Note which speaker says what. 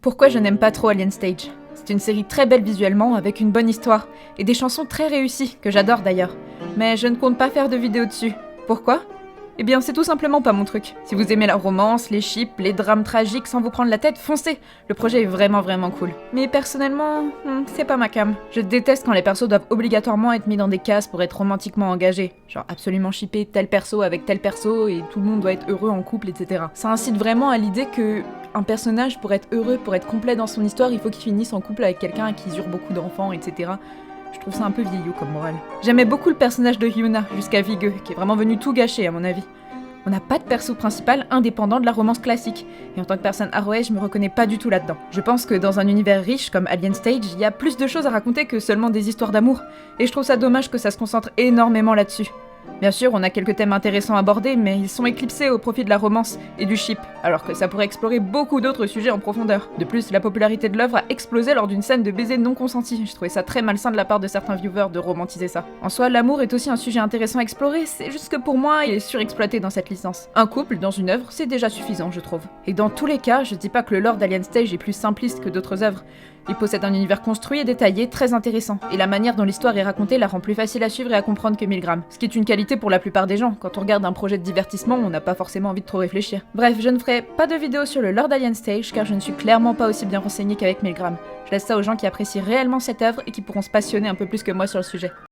Speaker 1: Pourquoi je n'aime pas trop Alien Stage? C'est une série très belle visuellement, avec une bonne histoire, et des chansons très réussies, que j'adore d'ailleurs. Mais je ne compte pas faire de vidéo dessus. Pourquoi? Eh bien, c'est tout simplement pas mon truc. Si vous aimez la romance, les chips, les drames tragiques sans vous prendre la tête, foncez! Le projet est vraiment cool. Mais personnellement, c'est pas ma came. Je déteste quand les persos doivent obligatoirement être mis dans des cases pour être romantiquement engagés. Genre absolument shipper tel perso avec tel perso et tout le monde doit être heureux en couple, etc. Ça incite vraiment à l'idée que un personnage, pour être heureux, pour être complet dans son histoire, il faut qu'il finisse en couple avec quelqu'un qui jure beaucoup d'enfants, etc. Je trouve ça un peu vieillot comme morale. J'aimais beaucoup le personnage de Hyuna, jusqu'à Vigueux, qui est vraiment venu tout gâcher à mon avis. On n'a pas de perso principal indépendant de la romance classique, et en tant que personne Arrowhead, je me reconnais pas du tout là-dedans. Je pense que dans un univers riche comme Alien Stage, il y a plus de choses à raconter que seulement des histoires d'amour, et je trouve ça dommage que ça se concentre énormément là-dessus. Bien sûr, on a quelques thèmes intéressants à aborder, mais ils sont éclipsés au profit de la romance et du ship, alors que ça pourrait explorer beaucoup d'autres sujets en profondeur. De plus, la popularité de l'œuvre a explosé lors d'une scène de baiser non consenti. Je trouvais ça très malsain de la part de certains viewers de romantiser ça. En soi, l'amour est aussi un sujet intéressant à explorer, c'est juste que pour moi, il est surexploité dans cette licence. Un couple dans une œuvre, c'est déjà suffisant, je trouve. Et dans tous les cas, je dis pas que le lore d'Alien Stage est plus simpliste que d'autres œuvres. Il possède un univers construit et détaillé très intéressant, et la manière dont l'histoire est racontée la rend plus facile à suivre et à comprendre que Milgram. Ce qui est une qualité pour la plupart des gens. Quand on regarde un projet de divertissement, on n'a pas forcément envie de trop réfléchir. Bref, je ne ferai pas de vidéo sur le lore d'Alien Stage car je ne suis clairement pas aussi bien renseignée qu'avec Milgram. Je laisse ça aux gens qui apprécient réellement cette œuvre et qui pourront se passionner un peu plus que moi sur le sujet.